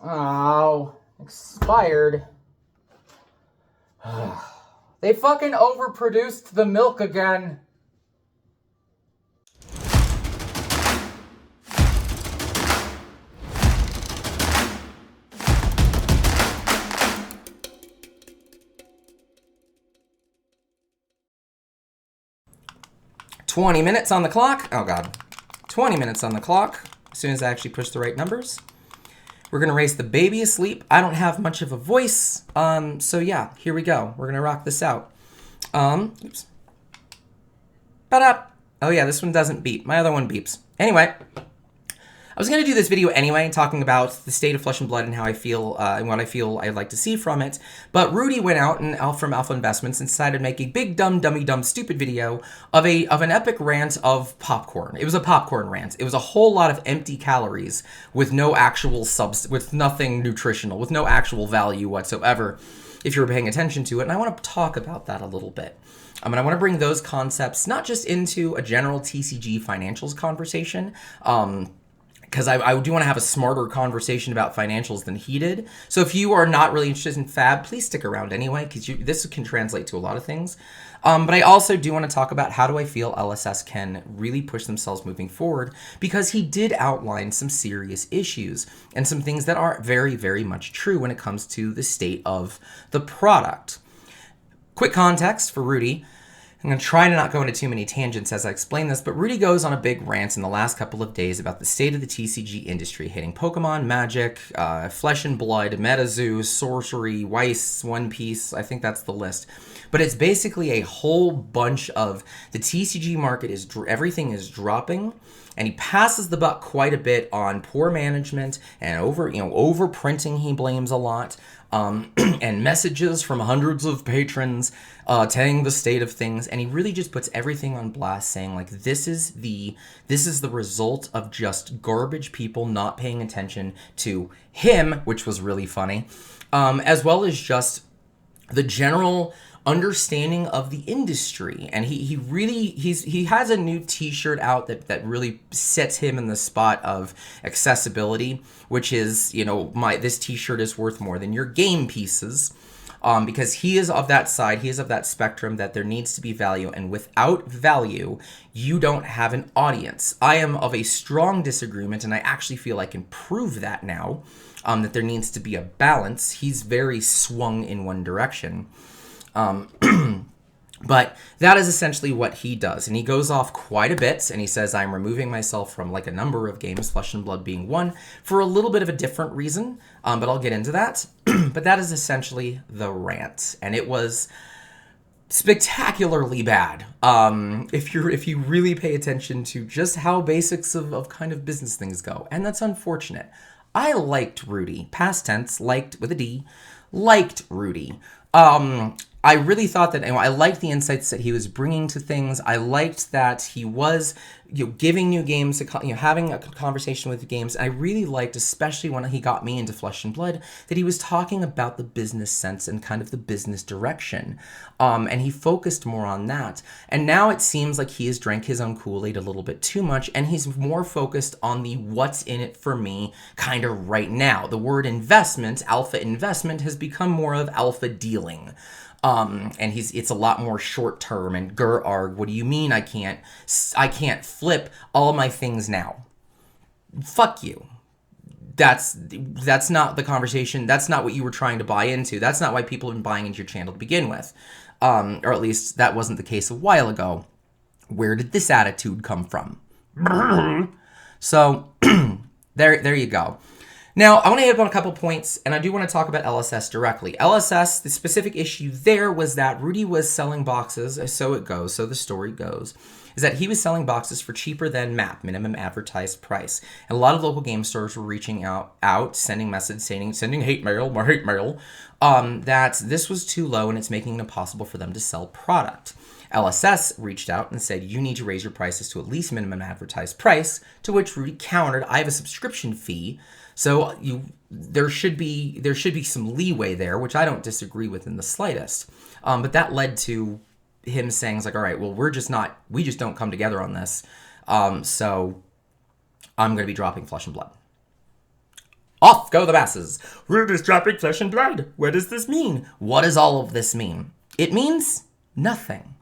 Oh, expired. They fucking overproduced the milk again. "20 minutes on the clock." Oh, God. 20 minutes on the clock. As soon as I actually push the right numbers. We're going to race the baby asleep. I don't have much of a voice. So yeah, here we go. We're going to rock this out. Oops. Ba-da. Oh yeah, this one doesn't beep. My other one beeps. Anyway, I was going to do this video anyway, talking about the state of Flesh and Blood and how I feel, and what I feel I'd like to see from it. But Rudy went out from Alpha Investments and decided to make a big, dumb, stupid video of an epic rant of popcorn. It was a popcorn rant. It was a whole lot of empty calories with no actual with nothing nutritional, with no actual value whatsoever, if you were paying attention to it. And I want to talk about that a little bit. And I want to bring those concepts not just into a general TCG financials conversation, because I do want to have a smarter conversation about financials than he did. So if you are not really interested in Fab, please stick around anyway, because this can translate to a lot of things. But I also do want to talk about how do I feel LSS can really push themselves moving forward, because he did outline some serious issues and some things that are very, very much true when it comes to the state of the product. Quick context for Rudy. I'm going to try to not go into too many tangents as I explain this, but Rudy goes on a big rant in the last couple of days about the state of the TCG industry, hitting Pokemon, Magic, Flesh and Blood, MetaZoo, Sorcery, Weiss, One Piece. I think that's the list. But it's basically a whole bunch of the TCG market everything is dropping. And he passes the buck quite a bit on poor management and over printing. He blames a lot, and messages from hundreds of patrons telling the state of things. And he really just puts everything on blast, saying like this is the result of just garbage people not paying attention to him, which was really funny, as well as just the general understanding of the industry. And he has a new t-shirt out that really sets him in the spot of accessibility, which is, this t-shirt is worth more than your game pieces, because he is of that side, he is of that spectrum that there needs to be value, and without value you don't have an audience. I am of a strong disagreement, and I actually feel I can prove that now, that there needs to be a balance. He's very swung in one direction. But that is essentially what he does. And he goes off quite a bit, and he says, I'm removing myself from like a number of games, Flesh and Blood being one, for a little bit of a different reason, but I'll get into that. But that is essentially the rant, and it was spectacularly bad. If you really pay attention to just how basics of kind of business things go, and that's unfortunate. I liked Rudy, past tense, liked with a D, liked Rudy. I really thought that, I liked the insights that he was bringing to things. I liked that he was, giving new games, having a conversation with the games. I really liked, especially when he got me into Flesh and Blood, that he was talking about the business sense and kind of the business direction. And he focused more on that. And now it seems like he has drank his own Kool-Aid a little bit too much, and he's more focused on the what's in it for me kind of right now. The word investment, alpha investment, has become more of alpha dealing. And it's a lot more short term and arg. What do you mean I can't flip all my things now? Fuck you. That's not the conversation. That's not what you were trying to buy into. That's not why people have been buying into your channel to begin with. Or at least that wasn't the case a while ago. Where did this attitude come from? So there you go. Now, I want to hit up on a couple points, and I do want to talk about LSS directly. LSS, the specific issue there was that Rudy was selling boxes, so the story goes, is that he was selling boxes for cheaper than MAP, minimum advertised price. And a lot of local game stores were reaching out, sending messages, sending hate mail, that this was too low and it's making it impossible for them to sell product. LSS reached out and said, you need to raise your prices to at least minimum advertised price, to which Rudy countered, I have a subscription fee, so there should be some leeway there, which I don't disagree with in the slightest. But that led to him saying, like, all right, well, we just don't come together on this. So I'm going to be dropping Flesh and Blood. Off go the masses. Rudy's dropping flesh and blood. What does this mean? What does all of this mean? It means nothing.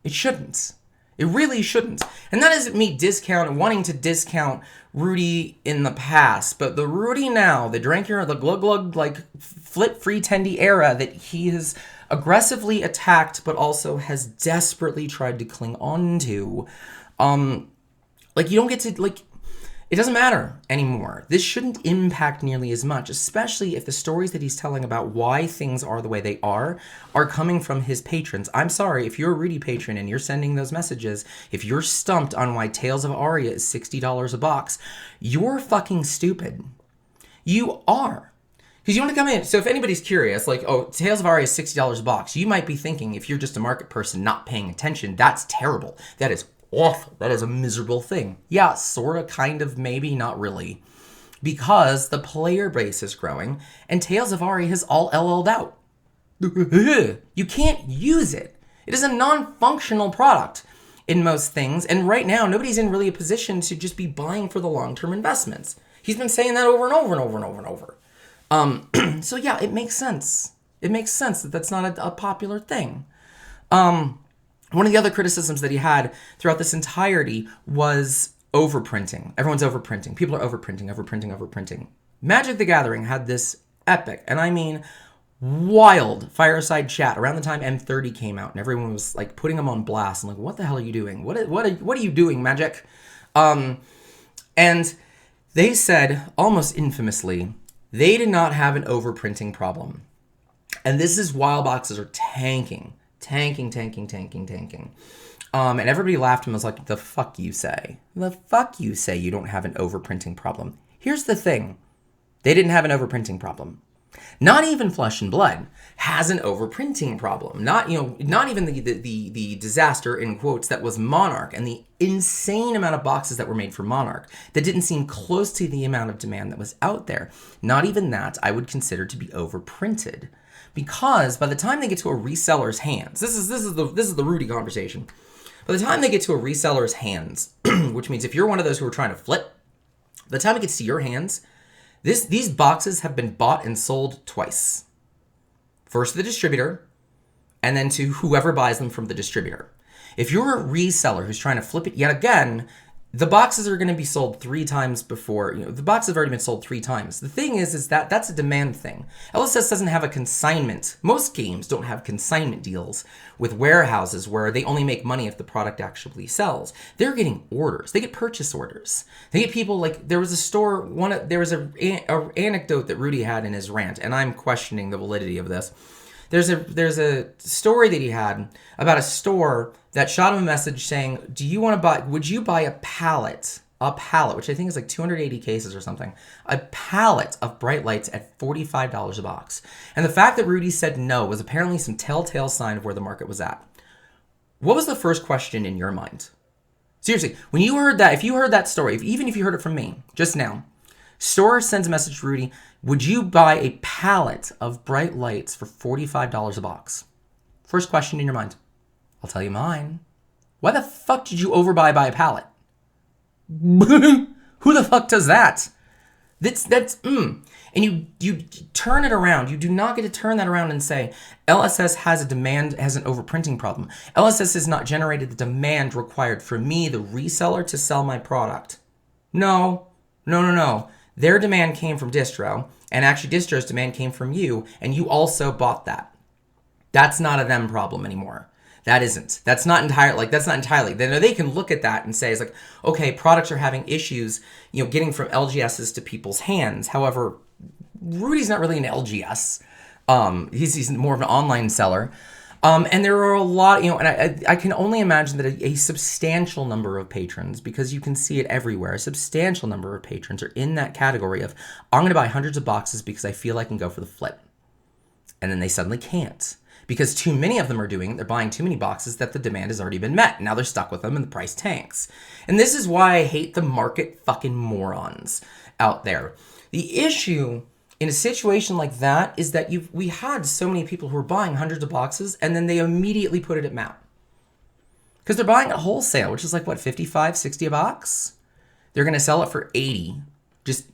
It shouldn't. It really shouldn't. And that isn't me wanting to discount Rudy in the past, but the Rudy now, the drinker, the glug, like flip free tendy era that he has aggressively attacked, but also has desperately tried to cling on to, like you don't get to, like, it doesn't matter anymore. This shouldn't impact nearly as much, especially if the stories that he's telling about why things are the way they are coming from his patrons. I'm sorry, if you're a Rudy patron and you're sending those messages, if you're stumped on why Tales of Aria is $60 a box, you're fucking stupid. You are. Because you want to come in. So if anybody's curious, like, oh, Tales of Aria is $60 a box, you might be thinking, if you're just a market person not paying attention, that's terrible. That is awful. That is a miserable thing. Yeah, sort of, kind of, maybe, not really. Because the player base is growing, and Tales of Aria has all LL'd out. You can't use it. It is a non-functional product in most things, and right now, nobody's in really a position to just be buying for the long-term investments. He's been saying that over and over and over and over and over. So yeah, it makes sense. It makes sense that that's not a popular thing. One of the other criticisms that he had throughout this entirety was overprinting. Everyone's overprinting. People are overprinting. Magic the Gathering had this epic, and I mean wild fireside chat around the time M30 came out, and everyone was like putting them on blast and like, what the hell are you doing? What are you doing, Magic? And they said, almost infamously, they did not have an overprinting problem. And this is while boxes are tanking. And everybody laughed and was like, the fuck you say? The fuck you say you don't have an overprinting problem? Here's the thing. They didn't have an overprinting problem. Not even Flesh and Blood has an overprinting problem. Not even the disaster, in quotes, that was Monarch and the insane amount of boxes that were made for Monarch that didn't seem close to the amount of demand that was out there. Not even that I would consider to be overprinted. Because by the time they get to a reseller's hands, this is the Rudy conversation. By the time they get to a reseller's hands, which means if you're one of those who are trying to flip, by the time it gets to your hands, these boxes have been bought and sold twice. First to the distributor, and then to whoever buys them from the distributor. If you're a reseller who's trying to flip it yet again, the boxes are going to be sold 3 times before, the boxes have already been sold 3 times. The thing is that that's a demand thing. LSS doesn't have a consignment. Most games don't have consignment deals with warehouses where they only make money if the product actually sells. They're getting orders. They get purchase orders. They get people like, there was a store, there was a anecdote that Rudy had in his rant, and I'm questioning the validity of this. There's a story that he had about a store that shot him a message saying, would you buy a pallet, which I think is like 280 cases or something, a pallet of bright lights at $45 a box. And the fact that Rudy said no was apparently some telltale sign of where the market was at. What was the first question in your mind? Seriously, when you heard that, if you heard that story, even if you heard it from me just now, store sends a message to Rudy, would you buy a pallet of bright lights for $45 a box? First question in your mind. I'll tell you mine. Why the fuck did you overbuy by a pallet? Who the fuck does that? And you turn it around. You do not get to turn that around and say, LSS has an overprinting problem. LSS has not generated the demand required for me, the reseller, to sell my product. No. Their demand came from distro, and actually distro's demand came from you, and you also bought that. That's not a them problem anymore. That isn't. That's not entirely. They can look at that and say, it's like, okay, products are having issues, getting from LGSs to people's hands. However, Rudy's not really an LGS. He's more of an online seller. And there are a lot, and I can only imagine that a substantial number of patrons, because you can see it everywhere, a substantial number of patrons are in that category of, I'm going to buy hundreds of boxes because I feel I can go for the flip. And then they suddenly can't. Because too many of them are doing it. They're buying too many boxes that the demand has already been met. Now they're stuck with them and the price tanks. And this is why I hate the market fucking morons out there. The issue in a situation like that is that we had so many people who were buying hundreds of boxes and then they immediately put it at MAP. Because they're buying at wholesale, which is like, what, 55, 60 a box? They're going to sell it for 80. Just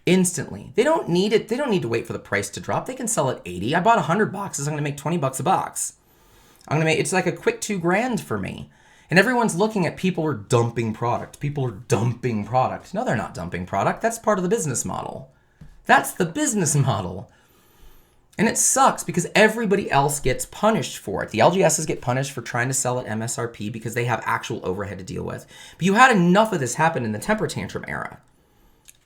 instantly. They don't need it. They don't need to wait for the price to drop. They can sell at 80. I bought 100 boxes. I'm going to make 20 bucks a box. It's like a quick $2,000 for me. And everyone's looking at people are dumping product. People are dumping product. No, they're not dumping product. That's part of the business model. That's the business model. And it sucks because everybody else gets punished for it. The LGSs get punished for trying to sell at MSRP because they have actual overhead to deal with. But you had enough of this happen in the temper tantrum era.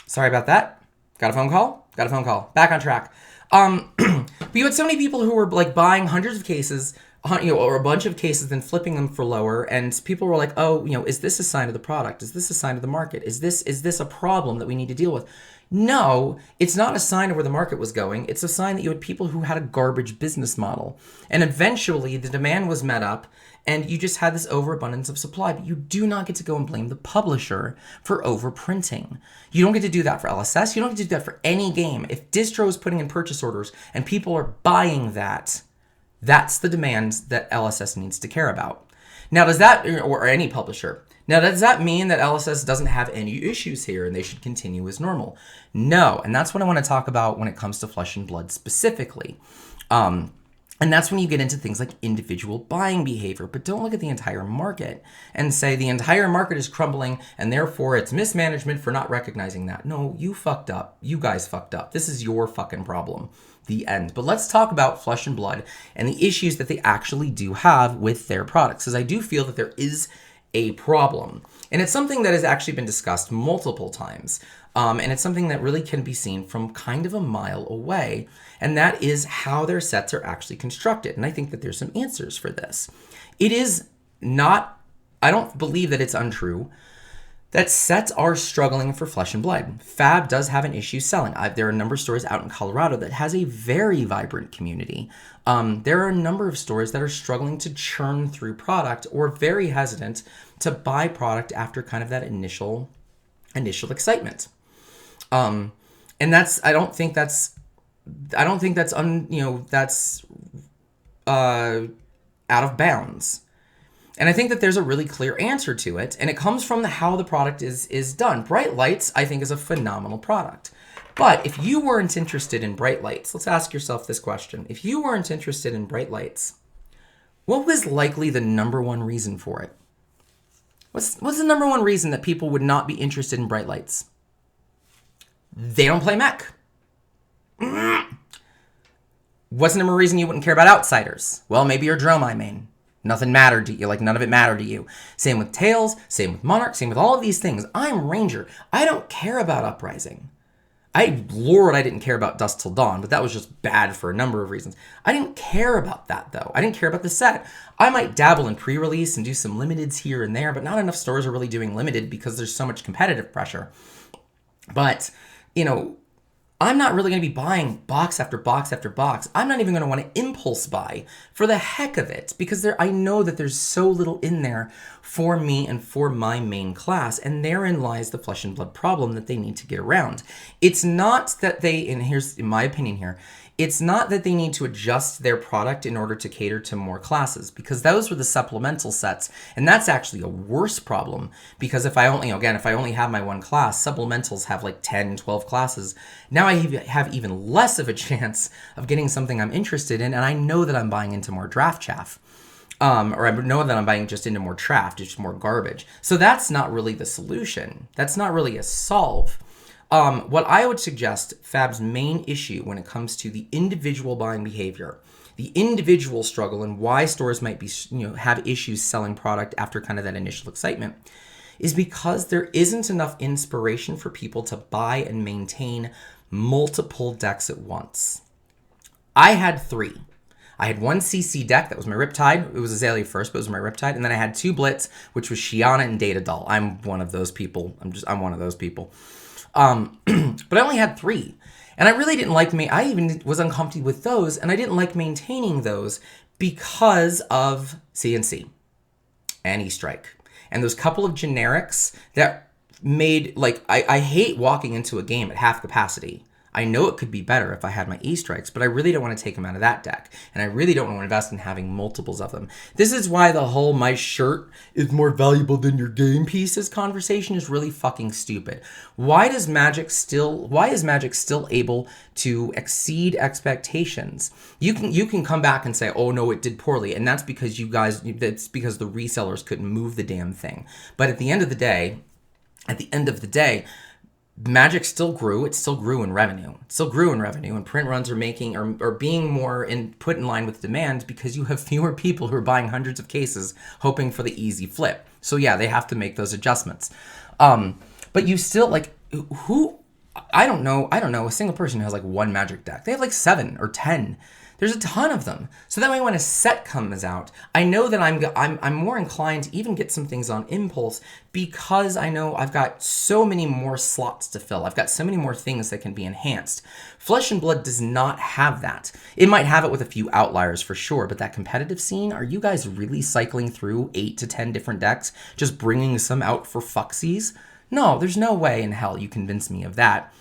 Sorry about that. Got a phone call? Got a phone call. Back on track. But you had so many people who were like buying hundreds of cases, or a bunch of cases, then flipping them for lower, and people were like, "Oh, is this a sign of the product? Is this a sign of the market? Is this a problem that we need to deal with?" No, it's not a sign of where the market was going. It's a sign that you had people who had a garbage business model, and eventually the demand was met up, and you just had this overabundance of supply. But you do not get to go and blame the publisher for overprinting. You don't get to do that for LSS. You don't get to do that for any game. If distro is putting in purchase orders and people are buying that, that's the demand that LSS needs to care about. Now, does that, or any publisher, now does that mean that LSS doesn't have any issues here and they should continue as normal? No, and that's what I want to talk about when it comes to Flesh and Blood specifically. And that's when you get into things like individual buying behavior, but don't look at the entire market and say the entire market is crumbling and therefore it's mismanagement for not recognizing that. No, you fucked up. You guys fucked up. This is your fucking problem. The end. But let's talk about Flesh and Blood and the issues that they actually do have with their products, because I do feel that there is a problem. And it's something that has actually been discussed multiple times. And it's something that really can be seen from kind of a mile away. And that is how their sets are actually constructed. And I think that there's some answers for this. It is not, I don't believe that it's untrue that sets are struggling for Flesh and Blood. Fab does have an issue selling. There are a number of stores out in Colorado that has a very vibrant community. There are a number of stores that are struggling to churn through product or very hesitant to buy product after kind of that initial excitement. And that's, I don't think that's out of bounds. And I think that there's a really clear answer to it, and it comes from how the product is done. Bright Lights, I think, is a phenomenal product. But if you weren't interested in Bright Lights, let's ask yourself this question. If you weren't interested in Bright Lights, what was likely the number one reason for it? What's the number one reason that people would not be interested in Bright Lights? They don't play mech. What's the number one reason you wouldn't care about Outsiders? Well, maybe you're Dromai main. Nothing mattered to you, like none of it mattered to you. Same with Tails, same with Monarch, same with all of these things. I'm Ranger. I don't care about Uprising. Lord, I didn't care about Dusk Till Dawn, but that was just bad for a number of reasons. I didn't care about that, though. I didn't care about the set. I might dabble in pre-release and do some limiteds here and there, but not enough stores are really doing limited because there's so much competitive pressure. But, I'm not really going to be buying box after box after box. I'm not even going to want to impulse buy for the heck of it because I know that there's so little in there for me and for my main class, and therein lies the Flesh and Blood problem that they need to get around. It's not that and here's in my opinion here, it's not that they need to adjust their product in order to cater to more classes, because those were the supplemental sets, and that's actually a worse problem, because if I only have my one class, supplementals have like 10, 12 classes. Now I have even less of a chance of getting something I'm interested in, and I know that I'm buying into more draft chaff. Or I know that I'm buying just into more traff, just more garbage. So that's not really the solution. That's not really a solve. What I would suggest, Fab's main issue when it comes to the individual buying behavior, the individual struggle, and why stores might be, have issues selling product after kind of that initial excitement, is because there isn't enough inspiration for people to buy and maintain multiple decks at once. I had 3. I had one CC deck, that was my Riptide. It was Azalea first, but it was my Riptide. And then I had 2 Blitz, which was Shiana and Data Doll. I'm one of those people. I'm one of those people. But I only had 3. And I really didn't like I even was uncomfortable with those, and I didn't like maintaining those because of CNC and E-Strike. And those couple of generics that made, I hate walking into a game at half capacity. I know it could be better if I had my E-strikes, but I really don't want to take them out of that deck. And I really don't want to invest in having multiples of them. This is why the whole my shirt is more valuable than your game pieces conversation is really fucking stupid. Why is Magic still able to exceed expectations? You can come back and say, oh no, it did poorly. And that's because that's because the resellers couldn't move the damn thing. But at the end of the day, Magic still grew. It still grew in revenue. And print runs are being more put in line with demand because you have fewer people who are buying hundreds of cases hoping for the easy flip. So yeah, they have to make those adjustments. But you still like I don't know a single person who has like one Magic deck. They have like 7 or 10. There's a ton of them. So that way when a set comes out, I know that I'm more inclined to even get some things on impulse because I know I've got so many more slots to fill. I've got so many more things that can be enhanced. Flesh and Blood does not have that. It might have it with a few outliers for sure, but that competitive scene, are you guys really cycling through 8 to 10 different decks, just bringing some out for fucksies? No, there's no way in hell you convince me of that.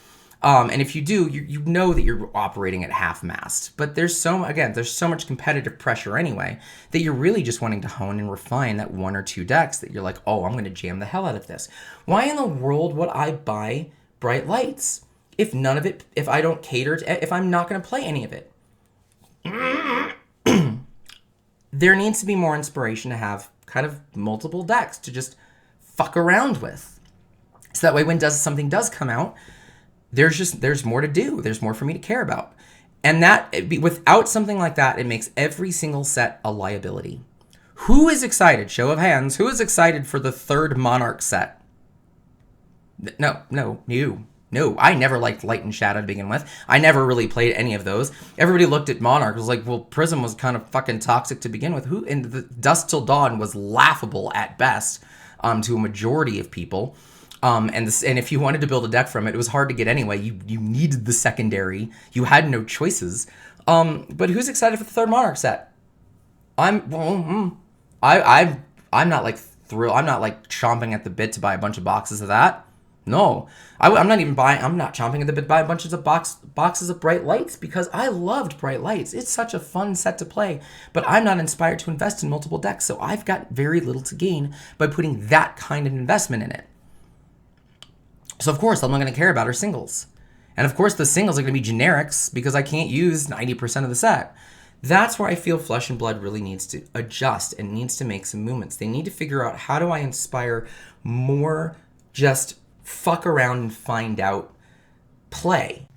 And if you do, you know that you're operating at half-mast. But there's so much competitive pressure anyway that you're really just wanting to hone and refine that 1 or 2 decks that you're like, oh, I'm going to jam the hell out of this. Why in the world would I buy Bright Lights if I don't cater to, if I'm not going to play any of it? There needs to be more inspiration to have kind of multiple decks to just fuck around with. So that way when something does come out, there's more to do. There's more for me to care about. And without something like that, it makes every single set a liability. Who is excited? Show of hands. Who is excited for the 3rd Monarch set? No. I never liked Light and Shadow to begin with. I never really played any of those. Everybody looked at Monarch. It was like, well, Prism was kind of fucking toxic to begin with. And the Dusk Till Dawn was laughable at best to a majority of people. And if you wanted to build a deck from it, it was hard to get anyway. You needed the secondary. You had no choices. But who's excited for the 3rd Monarch set? I'm not like thrilled. I'm not like chomping at the bit to buy a bunch of boxes of that. No, I'm not chomping at the bit to buy a bunch of boxes of Bright Lights because I loved Bright Lights. It's such a fun set to play, but I'm not inspired to invest in multiple decks, so I've got very little to gain by putting that kind of investment in it. So of course, all I'm going to care about are singles. And of course, the singles are going to be generics because I can't use 90% of the set. That's where I feel Flesh and Blood really needs to adjust and needs to make some movements. They need to figure out, how do I inspire more just fuck around and find out play.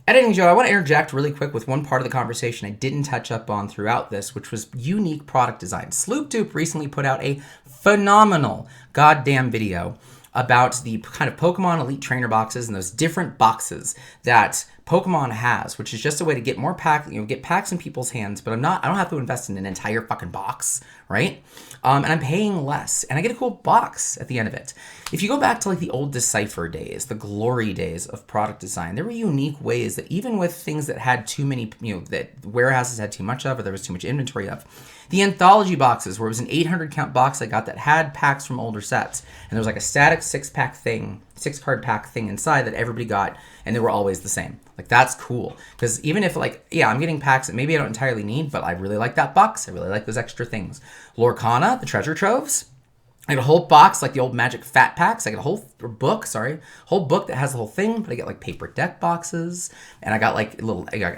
Editing Joe, I want to interject really quick with one part of the conversation I didn't touch up on throughout this, which was unique product design. Sloop Dupe recently put out a phenomenal goddamn video about the kind of Pokemon Elite Trainer boxes and those different boxes that Pokemon has, which is just a way to get more get packs in people's hands, but I don't have to invest in an entire fucking box, right? And I'm paying less, and I get a cool box at the end of it. If you go back to like the old Decipher days, the glory days of product design, there were unique ways that even with things that had too many, that warehouses had too much of, or there was too much inventory of, the anthology boxes, where it was an 800 count box I got that had packs from older sets, and there was like a static 6-card pack thing inside that everybody got, and they were always the same. Like, that's cool, because even if I'm getting packs that maybe I don't entirely need, but I really like that box, I really like those extra things. Lorcana, the treasure troves, I got a whole box like the old Magic Fat Packs. I got a whole book that has the whole thing, but I get like paper deck boxes, and I got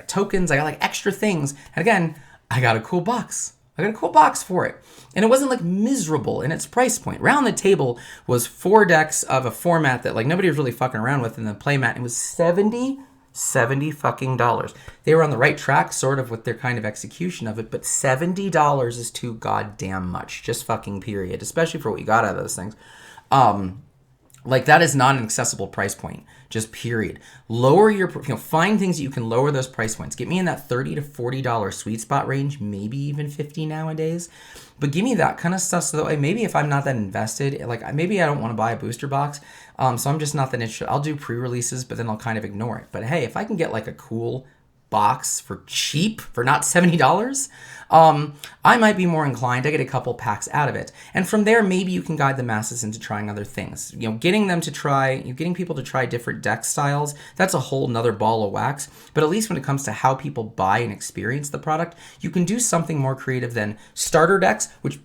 tokens, I got like extra things, and again, I got a cool box. I got a cool box for it. And it wasn't like miserable in its price point. Round the Table was 4 decks of a format that like nobody was really fucking around with in the playmat. It was $70 fucking dollars. They were on the right track sort of with their kind of execution of it, but $70 is too goddamn much. Just fucking period. Especially for what you got out of those things. Like, that is not an accessible price point. Just period. Lower your, find things that you can lower those price points. Get me in that $30 to $40 sweet spot range, maybe even $50 nowadays. But give me that kind of stuff so that way maybe if I'm not that invested, like maybe I don't want to buy a booster box, so I'm just not that interested. I'll do pre-releases, but then I'll kind of ignore it. But hey, if I can get like a cool box for cheap, for not $70, I might be more inclined to get a couple packs out of it. And from there, maybe you can guide the masses into trying other things. You know, getting people to try different deck styles, that's a whole nother ball of wax. But at least when it comes to how people buy and experience the product, you can do something more creative than starter decks, which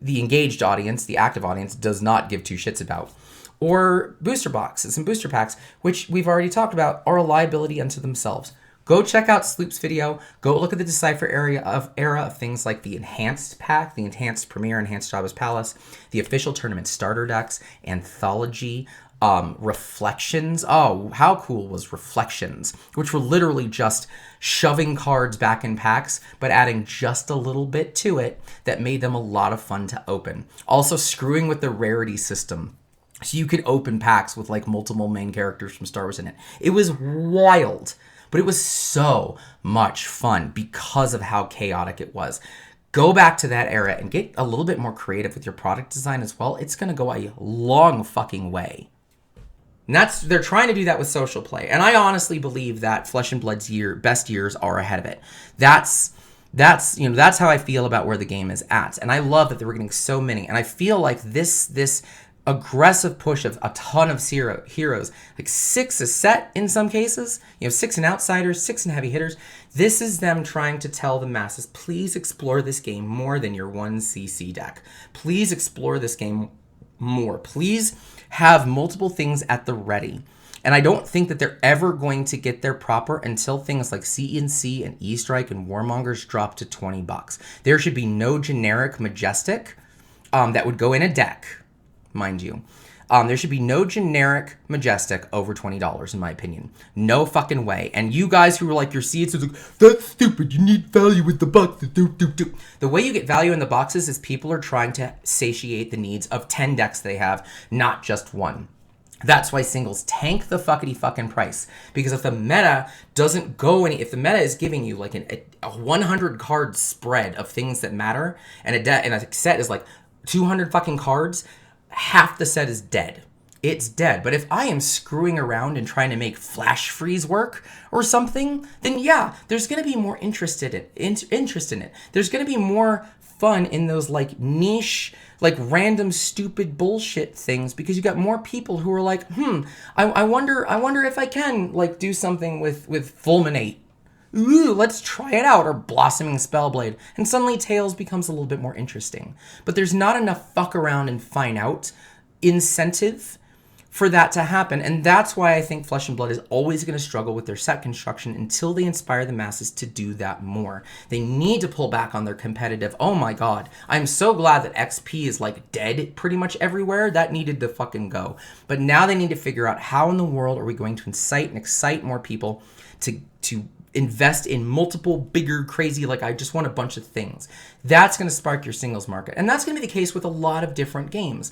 the engaged audience, the active audience, does not give two shits about. Or booster boxes and booster packs, which we've already talked about, are a liability unto themselves. Go check out Sloop's video. Go look at the Decipher era of things like the Enhanced Pack, the Enhanced Premier, Enhanced Jabba's Palace, the official tournament starter decks, Anthology, Reflections. Oh, how cool was Reflections? Which were literally just shoving cards back in packs, but adding just a little bit to it that made them a lot of fun to open. Also screwing with the rarity system. So you could open packs with like multiple main characters from Star Wars in it. It was wild. But it was so much fun because of how chaotic it was. Go back to that era and get a little bit more creative with your product design as well. It's going to go a long fucking way. And they're trying to do that with social play. And I honestly believe that Flesh and Blood's best years are ahead of it. That's how I feel about where the game is at. And I love that they were getting so many. And I feel like this aggressive push of a ton of heroes, like 6 a set in some cases, 6 and outsiders, 6 and heavy hitters. This is them trying to tell the masses, please explore this game more than your 1cc deck. Please explore this game more. Please have multiple things at the ready. And I don't think that they're ever going to get there proper until things like CNC and E-Strike and Warmongers drop to $20. There should be no generic Majestic that would go in a deck, mind you. There should be no generic Majestic over $20, in my opinion. No fucking way. And you guys who were like, your seeds, like, that's stupid, you need value with the boxes. The way you get value in the boxes is people are trying to satiate the needs of 10 decks they have, not just one. That's why singles tank the fucking price. Because if the meta doesn't go if the meta is giving you like a 100 card spread of things that matter, and a set is like 200 fucking cards, half the set is dead. It's dead. But if I am screwing around and trying to make flash freeze work or something, then yeah, there's going to be more interest in it. There's going to be more fun in those like niche, like random stupid bullshit things, because you got more people who are like, I wonder if I can like do something with Fulminate. Ooh, let's try it out, or Blossoming Spellblade. And suddenly Tails becomes a little bit more interesting. But there's not enough fuck around and find out incentive for that to happen. And that's why I think Flesh and Blood is always going to struggle with their set construction until they inspire the masses to do that more. They need to pull back on their competitive, oh my god, I'm so glad that XP is like dead pretty much everywhere. That needed to fucking go. But now they need to figure out how in the world are we going to incite and excite more people to invest in multiple, bigger, crazy, like I just want a bunch of things. That's going to spark your singles market. And that's going to be the case with a lot of different games.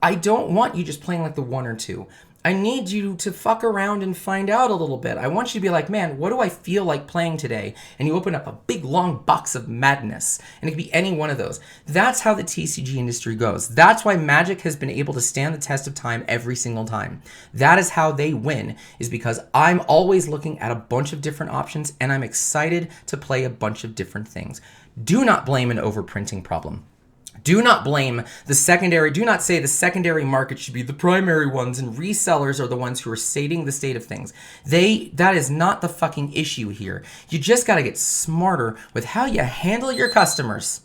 I don't want you just playing like the 1 or 2. I need you to fuck around and find out a little bit. I want you to be like, man, what do I feel like playing today? And you open up a big, long box of madness. And it could be any one of those. That's how the TCG industry goes. That's why Magic has been able to stand the test of time every single time. That is how they win, is because I'm always looking at a bunch of different options, and I'm excited to play a bunch of different things. Do not blame an overprinting problem. Do not blame the secondary. Do not say the secondary market should be the primary ones and resellers are the ones who are stating the state of things. That is not the fucking issue here. You just got to get smarter with how you handle your customers.